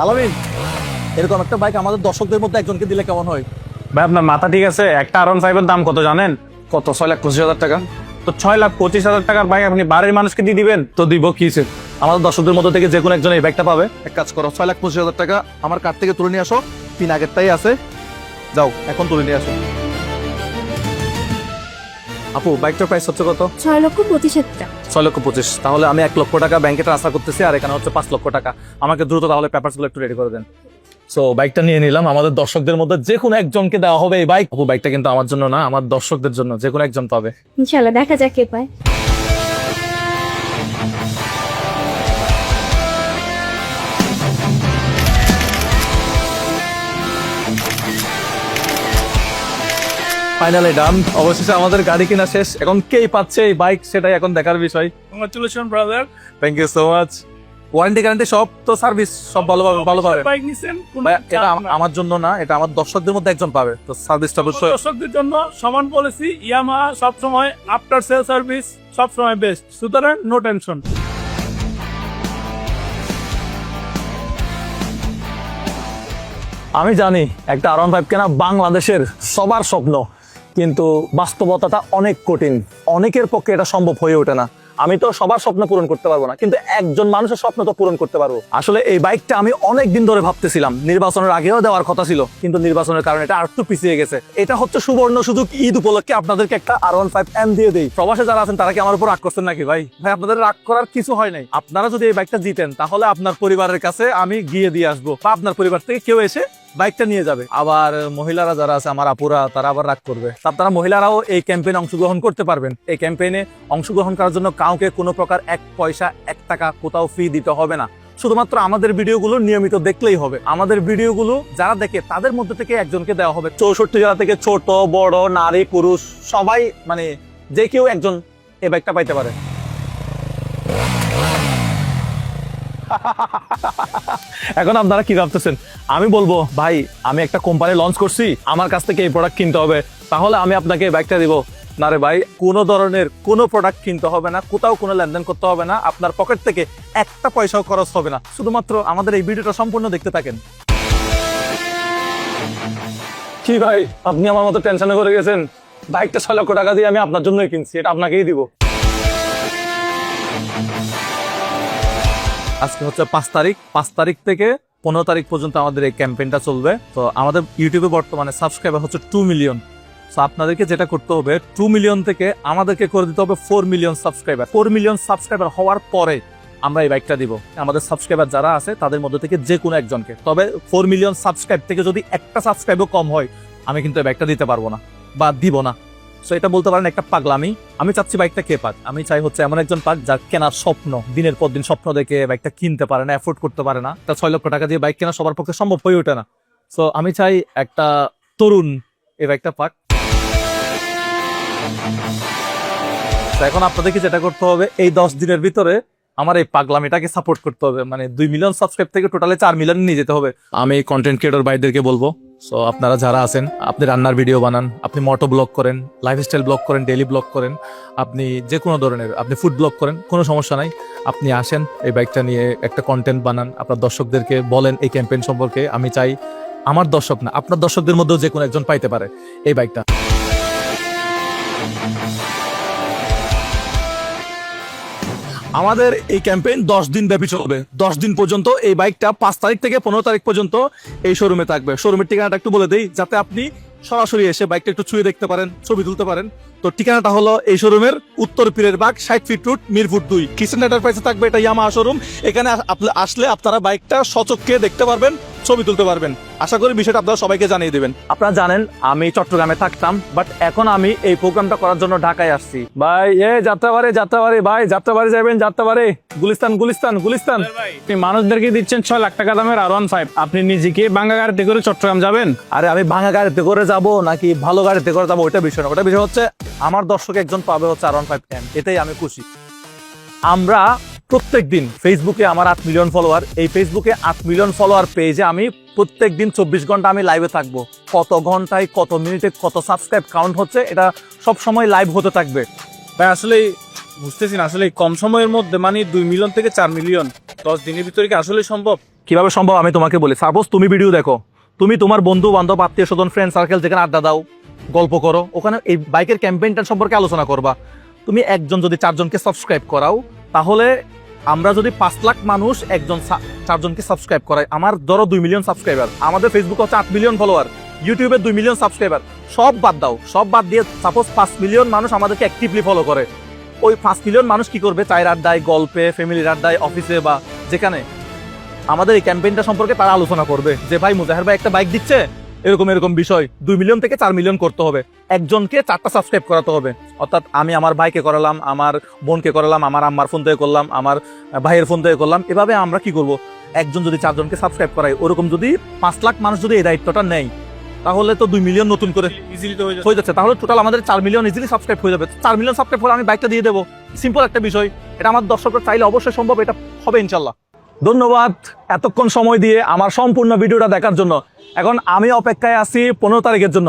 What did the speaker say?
আলামিন, এরকম একটা বাইক আমাদের দর্শকদের মধ্যে একজনকে দিলে কেমন হয়? ভাই আপনার মাথা ঠিক আছে? একটা R15 এর দাম কত জানেন? কত? 6,25,000 টাকা। তো 6,25,000 টাকার বাইক আপনি বাড়ির মানুষকে দিয়ে দিবেন? তো দিব কিসে? আমাদের দর্শকদের মধ্যে থেকে যে কোনো একজন এই বাইকটা পাবে। এক কাজ করো, 6,25,000 টাকা আমার কার্ড থেকে তুলে নিয়ে আসো। পিন আগেরটাই আছে, যাও এখন তুলে নিয়ে আসো। আপু, বাইকটার প্রাইস হচ্ছে কত? 6,25,000 টাকা। 6,25,000। তাহলে আমি 1,00,000 টাকা ব্যাংকে ট্রান্সফার করতেছি, আর এখানে হচ্ছে 5,00,000 টাকা। আমাকে দ্রুত তাহলে পেপারসগুলো একটু রেডি করে দেন। সো বাইকটা নিয়ে নিলাম, আমাদের দর্শকদের মধ্যে যে কোনো একজনকে দেওয়া হবে এই বাইক। আপু, বাইকটা কিন্তু আমার জন্য না, আমার দর্শকদের জন্য, যে কোনো একজন পাবে। ইনশাআল্লাহ, দেখা যাক কে পায়। ফাইনালি ডান। অবশেষে আমাদের গাড়ি কিনা শেষ। এখন কেই পাচ্ছে এই বাইক সেটাই এখন দেখার বিষয়। Congratulation brother. Thank you so much. Warranty guarantee সব তো, সার্ভিস সব ভালো পাবে। বাইক নিছেন ভাই, এটা আমার জন্য না, এটা আমার দর্শকদের মধ্যে একজন পাবে, তো সার্ভিসটা অবশ্যই। দর্শকদের জন্য সমান পলিসি। ইয়ামাহা সব সময় আফটার সেল সার্ভিস সব সময় বেস্ট, সুতরাং নো টেনশন। আমি জানি একটা R15 কেনা বাংলাদেশের সবার স্বপ্ন, কিন্তু বাস্তবতাটা অনেক কঠিন। অনেকের পক্ষে এটা সম্ভব হয়ে ওঠে না। আমি তো সবার স্বপ্ন পূরণ করতে পারবো না, কিন্তু একজন মানুষের স্বপ্ন তো পূরণ করতে পারবো। আসলে এই বাইকটা আমি অনেক দিন ধরে ভাবতেছিলাম, নির্বাচনের আগেও দেওয়ার কথা ছিল, কিন্তু নির্বাচনের কারণে এটা আরেকটু পিছিয়ে গেছে। এটা হচ্ছে সুবর্ণ সুযোগ, ঈদ উপলক্ষে আপনাদেরকে একটা R15M দিয়ে দেই। প্রবাসে যারা আছেন তারা কি আমার উপর রাগ করছেন নাকি? ভাই ভাই, আপনাদের রাগ করার কিছু হয় নাই। আপনারা যদি এই বাইকটা জিতেন, তাহলে আপনার পরিবারের কাছে আমি গিয়ে দিয়ে আসবো, বা আপনার পরিবার থেকে কেউ এসে বাইকটা নিয়ে যাবে। আবার মহিলারা যারা আছে, আমার আপুরা, তারা আবার রাগ করবে। আপনারা মহিলারাও এই ক্যাম্পেইনে অংশগ্রহণ করতে পারবেন। এই ক্যাম্পেইনে অংশগ্রহণ করার জন্য কাউকে কোনো প্রকার 1 পয়সা 1 টাকা কোথাও ফি দিতে হবে না। শুধুমাত্র আমাদের ভিডিওগুলো নিয়মিত দেখলেই হবে। আমাদের ভিডিওগুলো যারা দেখে তাদের মধ্যে থেকে একজনকে দেওয়া হবে। 64 জেলা থেকে ছোট বড় নারী পুরুষ সবাই, মানে যে কেউ একজন এই বাইকটা পাইতে পারে। এখন আপনারা কি ভাবতেছেন? আমি বলবো ভাই, আমি একটা কোম্পানি লঞ্চ করছি, আমার কাছ থেকে এই প্রোডাক্ট কিনতে হবে, তাহলে আমি আপনাকে এই বাইকটা দিব। না রে ভাই, কোনো ধরনের কোনো প্রোডাক্ট কিনতে হবে না, কোথাও কোনো লেনদেন করতে হবে না, আপনার পকেট থেকে একটা পয়সাও খরচ হবে না। শুধুমাত্র আমাদের এই ভিডিওটা সম্পূর্ণ দেখতে থাকেন। কি ভাই, আপনি আমার মতো টেনশনে করে গেছেন? বাইকটা 6,00,000 টাকা দিয়ে আমি আপনার জন্যই কিনছি, এটা আপনাকেই দিব। আজকে হচ্ছে 5 তারিখ। 5 তারিখ থেকে 15 তারিখ পর্যন্ত আমাদের এই ক্যাম্পেইনটা চলবে। তো আমাদের ইউটিউবে বর্তমানে সাবস্ক্রাইবার হচ্ছে 2 মিলিয়ন। তো আপনাদেরকে যেটা করতে হবে, 2 মিলিয়ন থেকে আমাদেরকে করে দিতে হবে 4 মিলিয়ন সাবস্ক্রাইবার। 4 মিলিয়ন সাবস্ক্রাইবার হওয়ার পরে আমরা এই বাইকটা দিব আমাদের সাবস্ক্রাইবার যারা আছে তাদের মধ্যে থেকে যে কোনো একজনকে। তবে 4 মিলিয়ন সাবস্ক্রাইব থেকে যদি একটা সাবস্ক্রাইবও কম হয়, আমি কিন্তু এই বাইকটা দিতে পারবো না বা দিব না। সো এটা বলতে পারেন একটা পাগলামি। আমি চাচ্ছি বাইকটা কে পাক, আমি চাই হচ্ছে এমন একজন পাক যার কেনার স্বপ্ন, দিনের পর দিন স্বপ্ন দেখে বাইকটা কিনতে পারে না, এফোর্ড করতে পারে না। তা 6,00,000 টাকা দিয়ে বাইক কেনা সবার পক্ষে সম্ভব হয়ে ওঠে না। সো আমি চাই একটা তরুণ এই বাইকটা পাক। তো এখন আপনাদেরকে যেটা করতে হবে, এই 10 দিনের ভিতরে আমার এই পাগলামিটাকে সাপোর্ট করতে হবে। মানে 2 মিলিয়ন সাবস্ক্রাইব থেকে টোটালে 4 মিলিয়ন নিয়ে যেতে হবে। আমি কন্টেন্ট ক্রিয়েটর ভাইদেরকে বলবো, সো আপনারা যারা আছেন, আপনি রান্নার ভিডিও বানান, আপনি মোটো ব্লগ করেন, লাইফস্টাইল ব্লগ করেন, ডেইলি ব্লগ করেন, আপনি যে কোনো ধরনের, আপনি ফুড ব্লগ করেন, কোনো সমস্যা নাই। আপনি আসেন, এই বাইকটা নিয়ে একটা কন্টেন্ট বানান, আপনার দর্শকদেরকে বলেন এই ক্যাম্পেইন সম্পর্কে। আমি চাই আমার দর্শক না, আপনার দর্শকদের মধ্যেও যে কোনো একজন পাইতে পারে এই বাইকটা। আমাদের এই ক্যাম্পেইন 10 দিন ব্যাপী চলবে। 10 দিন পর্যন্ত এই বাইকটা 5 তারিখ থেকে 15 তারিখ পর্যন্ত এই শোরুমে থাকবে। শোরুমের ঠিকানাটা একটু বলে দেই, যাতে আপনি সরাসরি এসে বাইকটা একটু ছুঁয়ে দেখতে পারেন, ছবি তুলতে পারেন। তো ঠিকানাটা হলো এই শোরুমের উত্তর পীরের বাগ, 60 ফিট রোড, মিরপুর 2, কিচেন এন্টারপ্রাইজে থাকবে। এটা ইয়ামাহা শোরুম। এখানে আসলে আপনারা বাইকটা সচক্ষে দেখতে পারবেন, ছবি তুলতে পারবেন। আশা করি বিষয়টা আপনারা সবাইকে জানিয়ে দেবেন। আপনারা জানেন আমি চট্টগ্রামে থাকতাম, বাট এখন আমি এই প্রোগ্রামটা করার জন্য ঢাকায় আসছি। ভাই যাত্রাবাড়ি ভাই, যাত্রাবাড়ি যাবেন, যাত্রাবাড়ি গুলিস্তান। আপনি মানুষদেরকে দিচ্ছেন 6,00,000 টাকা দামের R15, আপনি নিজেকে ভাঙা গাড়িতে করে চট্টগ্রাম যাবেন? আরে আমি ভাঙা গাড়িতে করে যাব নাকি ভালো গাড়িতে করে যাবো ওইটা বিষয় না। ওটা বিষয় হচ্ছে আমার দর্শক একজন পাবে হচ্ছে R15M, এটাই আমি খুশি। আমরা প্রত্যেকদিন ফেসবুকে, আমার 8 মিলিয়ন ফলোয়ার, এই ফেসবুকে 8 মিলিয়ন ফলোয়ার পেজে আমি প্রত্যেকদিন 24 ঘন্টা আমি লাইভে থাকবো। কত ঘন্টায়, কত মিনিটে, কত সাবস্ক্রাইব কাউন্ট হচ্ছে, এটা সব সময় লাইভ হতে থাকবে। ভাই আসলে বুঝতেছি না আসলে এই কম সময়ের মধ্যে মানে 2 মিলিয়ন থেকে 4 মিলিয়ন 10 দিনের ভিতরে কি আসলে সম্ভব? কিভাবে সম্ভব আমি তোমাকে বলি। সাপোজ তুমি ভিডিও দেখো, তুমি তোমার বন্ধু বান্ধব আত্মীয় স্বজন ফ্রেন্ড সার্কেল যেখানে আড্ডা দাও, গল্প করো, ওখানে এই বাইকের ক্যাম্পেইনটার সম্পর্কে আলোচনা করবা। তুমি একজন যদি 4 জনকে সাবস্ক্রাইব করাও, তাহলে আমরা যদি 5 লাখ মানুষ একজন 4 জনকে সাবস্ক্রাইব করাই, আমার ধরো 2 মিলিয়ন সাবস্ক্রাইবার, আমাদের ফেসবুকে হচ্ছে 8 মিলিয়ন ফলোয়ার, ইউটিউবে 2 মিলিয়ন সাবস্ক্রাইবার, সব বাদ দাও, সব বাদ দিয়ে সাপোজ 5 মিলিয়ন মানুষ আমাদেরকে অ্যাক্টিভলি ফলো করে। ওই 5 মিলিয়ন মানুষ কি করবে? চায়ের আড্ডায়, গল্পে, ফ্যামিলির আড্ডায়, অফিসে বা যেখানে আমাদের এই ক্যাম্পেইনটা সম্পর্কে তারা আলোচনা করবে যে ভাই মুজাহের ভাই একটা বাইক দিচ্ছে, এরকম এরকম বিষয়। 2 মিলিয়ন থেকে 4 মিলিয়ন করতে হবে, একজনকে 4টা সাবস্ক্রাইব করাতে হবে। অর্থাৎ আমি আমার ভাইকে করালাম, আমার বোনকে করালাম, আমার আম্মার ফোন থেকে করলাম, আমার ভাইয়ের ফোন থেকে করলাম। এভাবে আমরা কি করব? একজন যদি 4 জনকে সাবস্ক্রাইব করাই, ওরকম যদি 5 লাখ মানুষ যদি এই দায়িত্বটা নেয়, তাহলে তো 2 মিলিয়ন নতুন করে ইজিলি তো হয়ে যাচ্ছে। তাহলে টোটাল আমাদের 4 মিলিয়ন ইজিলি সাবস্ক্রাইব হয়ে যাবে। 4 মিলিয়ন সাবস্ক্রাইব হলে আমি বাইকটা দিয়ে দেবো। সিম্পল একটা বিষয়, এটা আমার দর্শকরা চাইলে অবশ্যই সম্ভব, এটা হবে ইনশাল্লাহ। ধন্যবাদ এতক্ষণ সময় দিয়ে আমার সম্পূর্ণ ভিডিওটা দেখার জন্য। এখন আমি অপেক্ষায় আছি 15 তারিখের জন্য।